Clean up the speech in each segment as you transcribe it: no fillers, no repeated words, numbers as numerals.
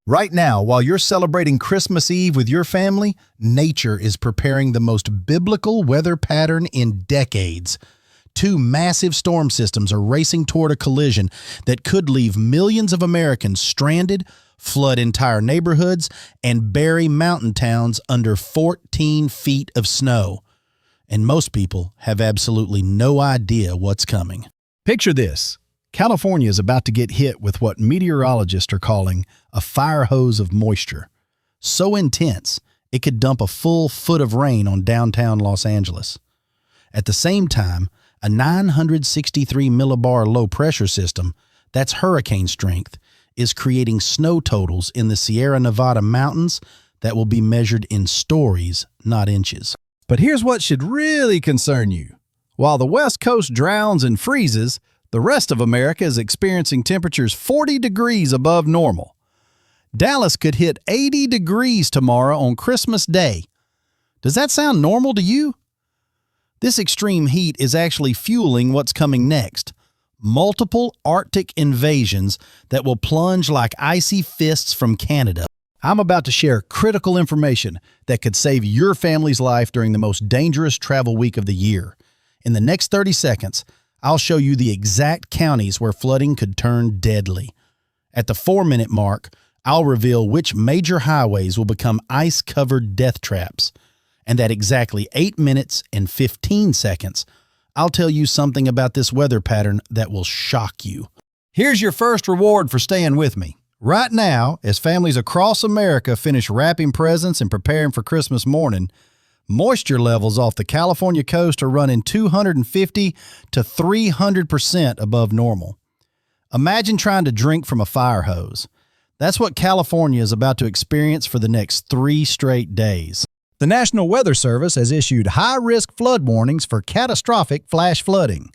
Right now, while you're celebrating Christmas Eve with your family, nature is preparing the most biblical weather pattern in decades. Two massive storm systems are racing toward a collision that could leave millions of Americans stranded, flood entire neighborhoods, and bury mountain towns under 14 feet of snow. And most people have absolutely no idea what's coming. Picture this. California is about to get hit with what meteorologists are calling a fire hose of moisture. So intense, it could dump a full foot of rain on downtown Los Angeles. At the same time, a 963 millibar low-pressure system, that's hurricane strength, is creating snow totals in the Sierra Nevada mountains that will be measured in stories, not inches. But here's what should really concern you. While the West Coast drowns and freezes, the rest of America is experiencing temperatures 40 degrees above normal. Dallas could hit 80 degrees tomorrow on Christmas Day. Does that sound normal to you? This extreme heat is actually fueling what's coming next. Multiple Arctic invasions that will plunge like icy fists from Canada. I'm about to share critical information that could save your family's life during the most dangerous travel week of the year. In the next 30 seconds, I'll show you the exact counties where flooding could turn deadly. At the 4-minute mark, I'll reveal which major highways will become ice-covered death traps. And at exactly 8 minutes and 15 seconds, I'll tell you something about this weather pattern that will shock you. Here's your first reward for staying with me. Right now, as families across America finish wrapping presents and preparing for Christmas morning, moisture levels off the California coast are running 250 to 300% above normal. Imagine trying to drink from a fire hose. That's what California is about to experience for the next 3 straight days. The National Weather Service has issued high-risk flood warnings for catastrophic flash flooding.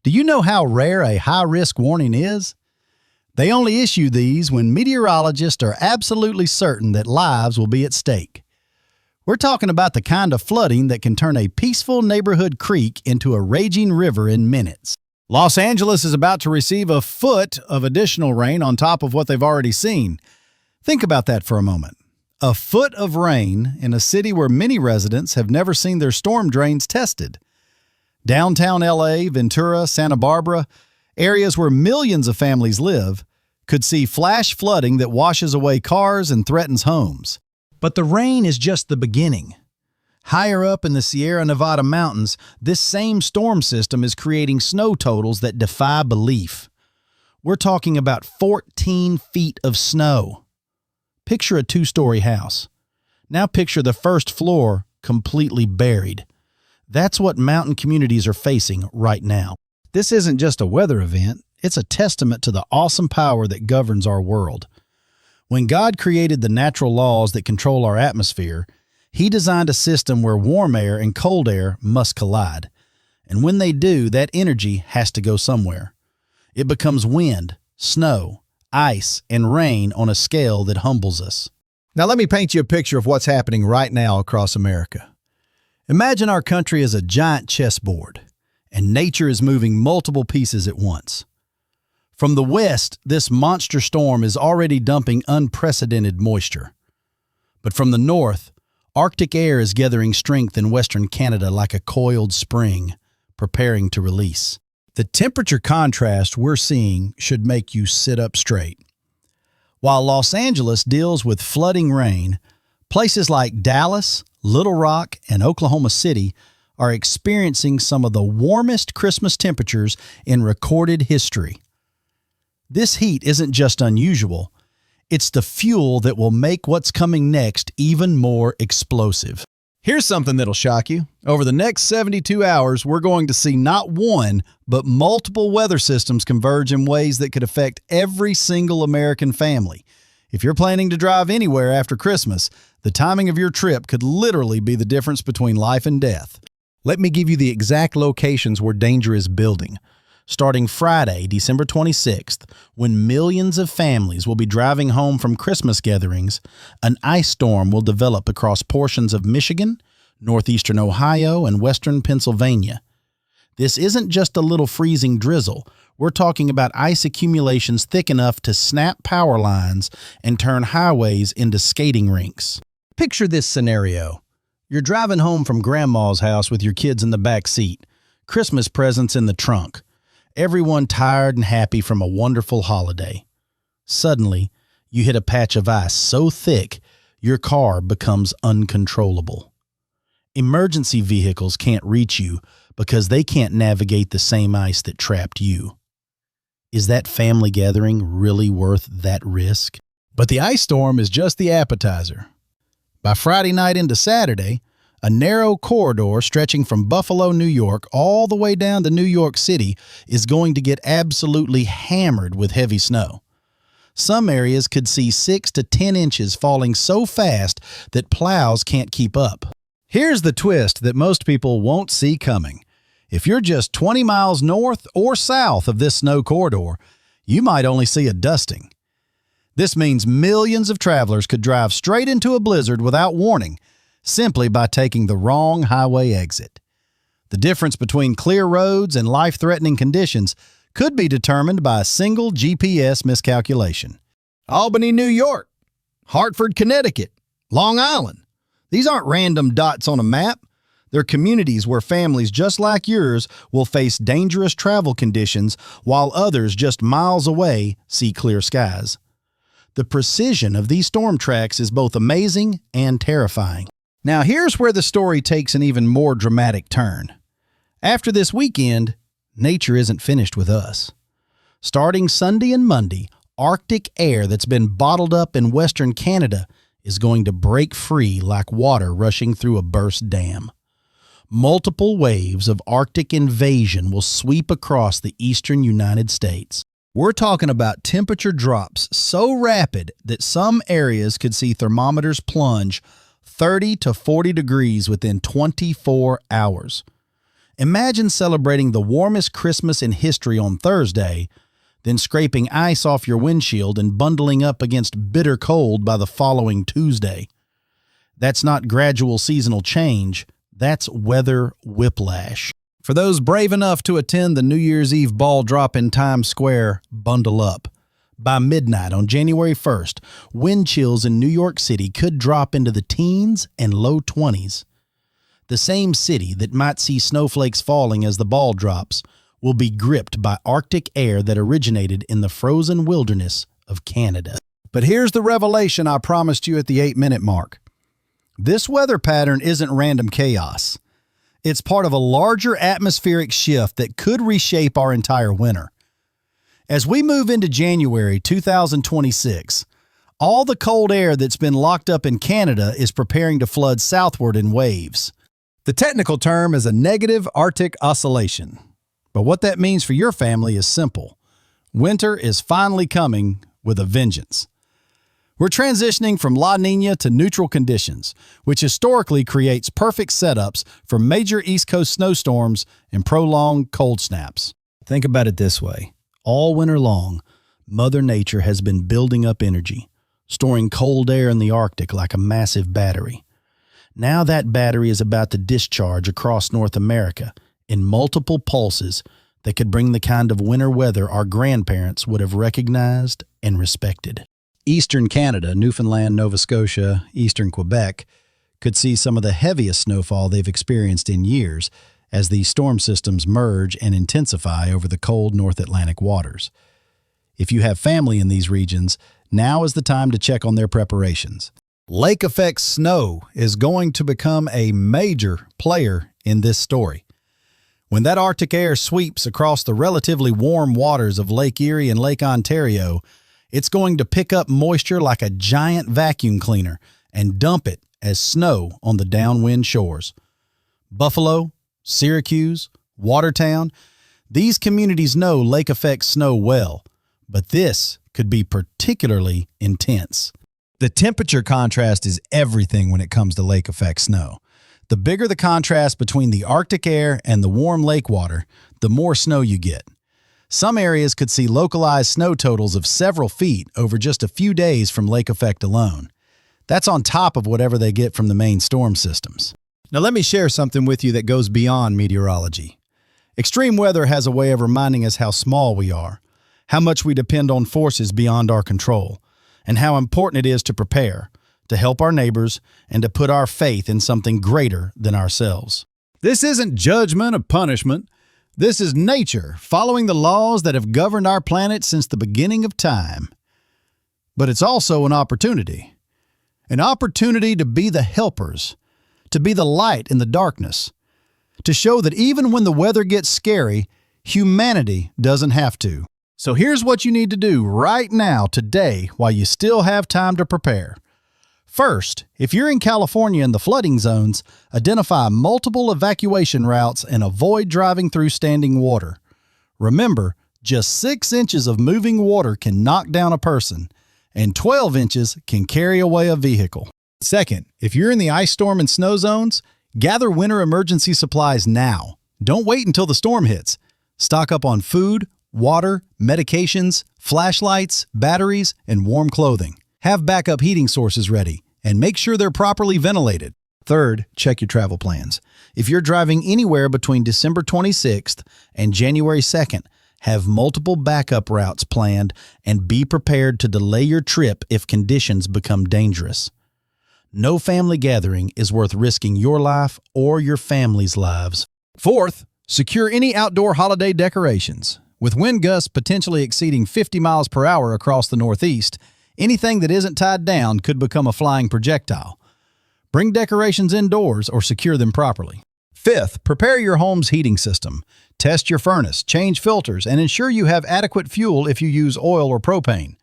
Do you know how rare a high-risk warning is? They only issue these when meteorologists are absolutely certain that lives will be at stake. We're talking about the kind of flooding that can turn a peaceful neighborhood creek into a raging river in minutes. Los Angeles is about to receive a foot of additional rain on top of what they've already seen. Think about that for a moment. A foot of rain in a city where many residents have never seen their storm drains tested. Downtown LA, Ventura, Santa Barbara, areas where millions of families live, could see flash flooding that washes away cars and threatens homes. But the rain is just the beginning. Higher up in the Sierra Nevada mountains, this same storm system is creating snow totals that defy belief. We're talking about 14 feet of snow. Picture a 2-story house. Now picture the first floor completely buried. That's what mountain communities are facing right now. This isn't just a weather event, it's a testament to the awesome power that governs our world. When God created the natural laws that control our atmosphere, He designed a system where warm air and cold air must collide. And when they do, that energy has to go somewhere. It becomes wind, snow, ice, and rain on a scale that humbles us. Now let me paint you a picture of what's happening right now across America. Imagine our country as a giant chessboard, and nature is moving multiple pieces at once. From the west, this monster storm is already dumping unprecedented moisture. But from the north, Arctic air is gathering strength in western Canada like a coiled spring, preparing to release. The temperature contrast we're seeing should make you sit up straight. While Los Angeles deals with flooding rain, places like Dallas, Little Rock, and Oklahoma City are experiencing some of the warmest Christmas temperatures in recorded history. This heat isn't just unusual, it's the fuel that will make what's coming next even more explosive. Here's something that'll shock you. Over the next 72 hours, we're going to see not one, but multiple weather systems converge in ways that could affect every single American family. If you're planning to drive anywhere after Christmas, the timing of your trip could literally be the difference between life and death. Let me give you the exact locations where danger is building. Starting Friday, December 26th, when millions of families will be driving home from Christmas gatherings, an ice storm will develop across portions of Michigan, northeastern Ohio, and western Pennsylvania. This isn't just a little freezing drizzle. We're talking about ice accumulations thick enough to snap power lines and turn highways into skating rinks. Picture this scenario. You're driving home from Grandma's house with your kids in the back seat, Christmas presents in the trunk, everyone tired and happy from a wonderful holiday. Suddenly, you hit a patch of ice so thick, your car becomes uncontrollable. Emergency vehicles can't reach you because they can't navigate the same ice that trapped you. Is that family gathering really worth that risk? But the ice storm is just the appetizer. By Friday night into Saturday, a narrow corridor stretching from Buffalo, New York, all the way down to New York City is going to get absolutely hammered with heavy snow. Some areas could see 6 to 10 inches falling so fast that plows can't keep up. Here's the twist that most people won't see coming. If you're just 20 miles north or south of this snow corridor, you might only see a dusting. This means millions of travelers could drive straight into a blizzard without warning, simply by taking the wrong highway exit. The difference between clear roads and life-threatening conditions could be determined by a single GPS miscalculation. Albany, New York, Hartford, Connecticut, Long Island. These aren't random dots on a map. They're communities where families just like yours will face dangerous travel conditions while others just miles away see clear skies. The precision of these storm tracks is both amazing and terrifying. Now here's where the story takes an even more dramatic turn. After this weekend, nature isn't finished with us. Starting Sunday and Monday, Arctic air that's been bottled up in Western Canada is going to break free like water rushing through a burst dam. Multiple waves of Arctic invasion will sweep across the eastern United States. We're talking about temperature drops so rapid that some areas could see thermometers plunge 30 to 40 degrees within 24 hours. Imagine celebrating the warmest Christmas in history on Thursday, then scraping ice off your windshield and bundling up against bitter cold by the following Tuesday. That's not gradual seasonal change. That's weather whiplash. For those brave enough to attend the New Year's Eve ball drop in Times Square, bundle up. By midnight on January 1st, wind chills in New York City could drop into the teens and low 20s. The same city that might see snowflakes falling as the ball drops will be gripped by Arctic air that originated in the frozen wilderness of Canada. But here's the revelation I promised you at the 8-minute mark. This weather pattern isn't random chaos. It's part of a larger atmospheric shift that could reshape our entire winter. As we move into January 2026, all the cold air that's been locked up in Canada is preparing to flood southward in waves. The technical term is a negative Arctic oscillation. But what that means for your family is simple. Winter is finally coming with a vengeance. We're transitioning from La Niña to neutral conditions, which historically creates perfect setups for major East Coast snowstorms and prolonged cold snaps. Think about it this way. All winter long, Mother Nature has been building up energy, storing cold air in the Arctic like a massive battery. Now that battery is about to discharge across North America in multiple pulses that could bring the kind of winter weather our grandparents would have recognized and respected. Eastern Canada, Newfoundland, Nova Scotia, eastern Quebec could see some of the heaviest snowfall they've experienced in years as these storm systems merge and intensify over the cold North Atlantic waters. If you have family in these regions, now is the time to check on their preparations. Lake effect snow is going to become a major player in this story. When that Arctic air sweeps across the relatively warm waters of Lake Erie and Lake Ontario, it's going to pick up moisture like a giant vacuum cleaner and dump it as snow on the downwind shores. Buffalo, Syracuse, Watertown, these communities know lake effect snow well, but this could be particularly intense. The temperature contrast is everything when it comes to lake effect snow. The bigger the contrast between the Arctic air and the warm lake water, the more snow you get. Some areas could see localized snow totals of several feet over just a few days from lake effect alone. That's on top of whatever they get from the main storm systems. Now let me share something with you that goes beyond meteorology. Extreme weather has a way of reminding us how small we are, how much we depend on forces beyond our control, and how important it is to prepare, to help our neighbors, and to put our faith in something greater than ourselves. This isn't judgment or punishment. This is nature following the laws that have governed our planet since the beginning of time. But it's also an opportunity to be the helpers, to be the light in the darkness, to show that even when the weather gets scary, humanity doesn't have to. So here's what you need to do right now, today, while you still have time to prepare. First, if you're in California in the flooding zones, identify multiple evacuation routes and avoid driving through standing water. Remember, just 6 inches of moving water can knock down a person, and 12 inches can carry away a vehicle. Second, if you're in the ice storm and snow zones, gather winter emergency supplies now. Don't wait until the storm hits. Stock up on food, water, medications, flashlights, batteries, and warm clothing. Have backup heating sources ready, and make sure they're properly ventilated. Third, check your travel plans. If you're driving anywhere between December 26th and January 2nd, have multiple backup routes planned and be prepared to delay your trip if conditions become dangerous. No family gathering is worth risking your life or your family's lives. Fourth, secure any outdoor holiday decorations. With wind gusts potentially exceeding 50 miles per hour across the Northeast, anything that isn't tied down could become a flying projectile. Bring decorations indoors or secure them properly. Fifth, prepare your home's heating system. Test your furnace, change filters, and ensure you have adequate fuel if you use oil or propane.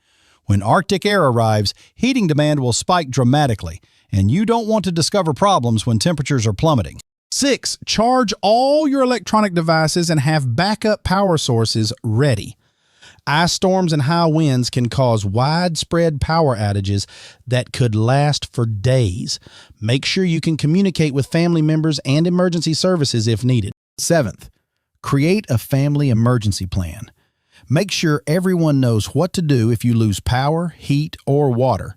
When Arctic air arrives, heating demand will spike dramatically, and you don't want to discover problems when temperatures are plummeting. 6. Charge all your electronic devices and have backup power sources ready. Ice storms and high winds can cause widespread power outages that could last for days. Make sure you can communicate with family members and emergency services if needed. 7th, create a family emergency plan. Make sure everyone knows what to do if you lose power, heat, or water.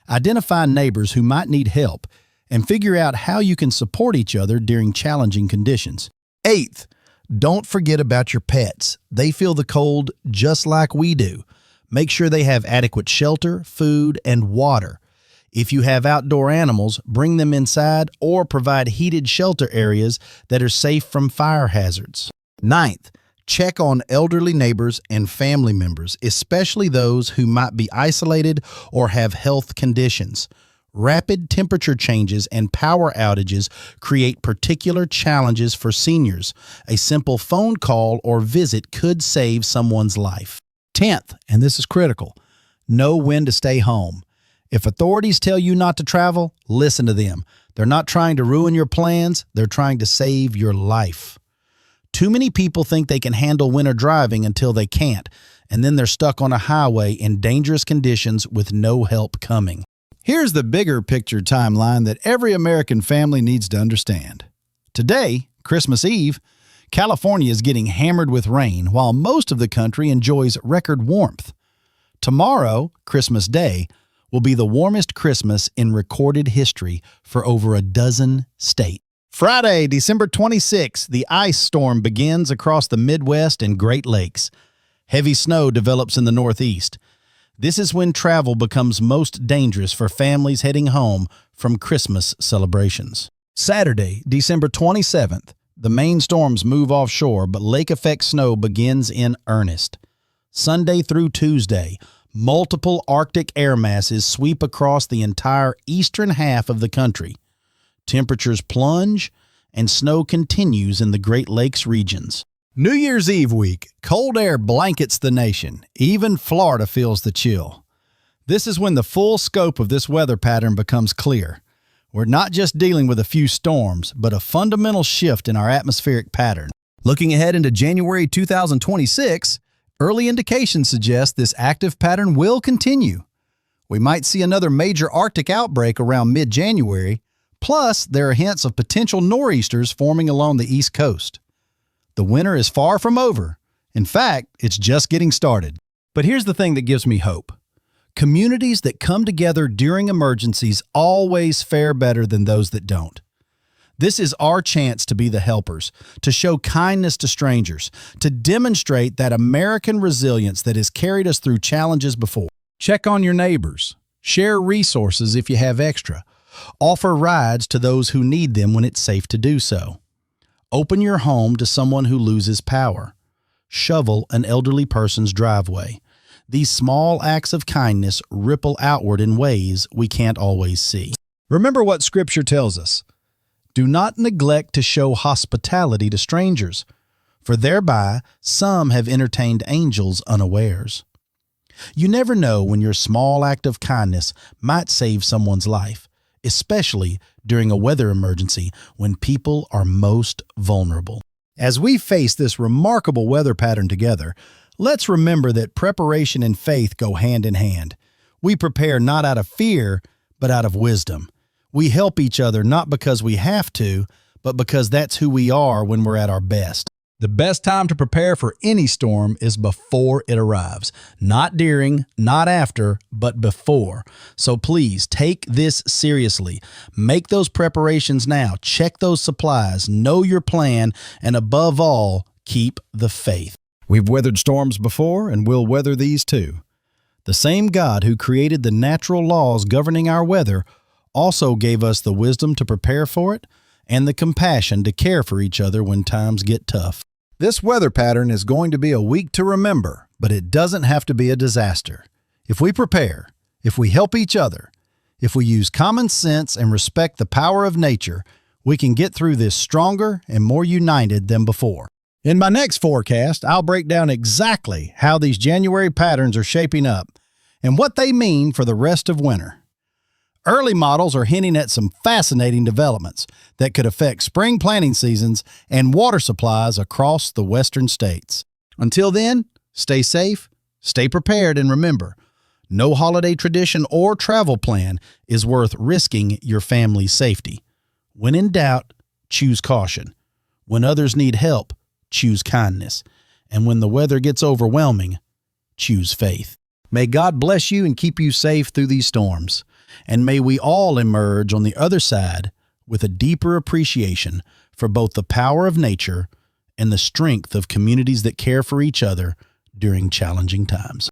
Identify neighbors who might need help and figure out how you can support each other during challenging conditions. 8th, don't forget about your pets. They feel the cold just like we do. Make sure they have adequate shelter, food, and water. If you have outdoor animals, bring them inside or provide heated shelter areas that are safe from fire hazards. 9th, check on elderly neighbors and family members, especially those who might be isolated or have health conditions. Rapid temperature changes and power outages create particular challenges for seniors. A simple phone call or visit could save someone's life. 10th, and this is critical, know when to stay home. If authorities tell you not to travel, listen to them. They're not trying to ruin your plans, they're trying to save your life. Too many people think they can handle winter driving until they can't, and then they're stuck on a highway in dangerous conditions with no help coming. Here's the bigger picture timeline that every American family needs to understand. Today, Christmas Eve, California is getting hammered with rain while most of the country enjoys record warmth. Tomorrow, Christmas Day, will be the warmest Christmas in recorded history for over a dozen states. Friday, December 26th, the ice storm begins across the Midwest and Great Lakes. Heavy snow develops in the Northeast. This is when travel becomes most dangerous for families heading home from Christmas celebrations. Saturday, December 27th, the main storms move offshore, but lake effect snow begins in earnest. Sunday through Tuesday, multiple Arctic air masses sweep across the entire eastern half of the country. Temperatures plunge, and snow continues in the Great Lakes regions. New Year's Eve week, cold air blankets the nation. Even Florida feels the chill. This is when the full scope of this weather pattern becomes clear. We're not just dealing with a few storms, but a fundamental shift in our atmospheric pattern. Looking ahead into January 2026, early indications suggest this active pattern will continue. We might see another major Arctic outbreak around mid-January, plus there are hints of potential nor'easters forming along the East Coast. The winter is far from over. In fact, it's just getting started. But here's the thing that gives me hope. Communities that come together during emergencies always fare better than those that don't. This is our chance to be the helpers, to show kindness to strangers, to demonstrate that American resilience that has carried us through challenges before. Check on your neighbors. Share resources if you have extra. Offer rides to those who need them when it's safe to do so. Open your home to someone who loses power. Shovel an elderly person's driveway. These small acts of kindness ripple outward in ways we can't always see. Remember what Scripture tells us. Do not neglect to show hospitality to strangers, for thereby some have entertained angels unawares. You never know when your small act of kindness might save someone's life, especially during a weather emergency when people are most vulnerable. As we face this remarkable weather pattern together, let's remember that preparation and faith go hand in hand. We prepare not out of fear, but out of wisdom. We help each other not because we have to, but because that's who we are when we're at our best. The best time to prepare for any storm is before it arrives. Not during, not after, but before. So please take this seriously. Make those preparations now. Check those supplies. Know your plan. And above all, keep the faith. We've weathered storms before and we'll weather these too. The same God who created the natural laws governing our weather also gave us the wisdom to prepare for it and the compassion to care for each other when times get tough. This weather pattern is going to be a week to remember, but it doesn't have to be a disaster. If we prepare, if we help each other, if we use common sense and respect the power of nature, we can get through this stronger and more united than before. In my next forecast, I'll break down exactly how these January patterns are shaping up and what they mean for the rest of winter. Early models are hinting at some fascinating developments that could affect spring planting seasons and water supplies across the western states. Until then, stay safe, stay prepared, and remember, no holiday tradition or travel plan is worth risking your family's safety. When in doubt, choose caution. When others need help, choose kindness. And when the weather gets overwhelming, choose faith. May God bless you and keep you safe through these storms. And may we all emerge on the other side with a deeper appreciation for both the power of nature and the strength of communities that care for each other during challenging times.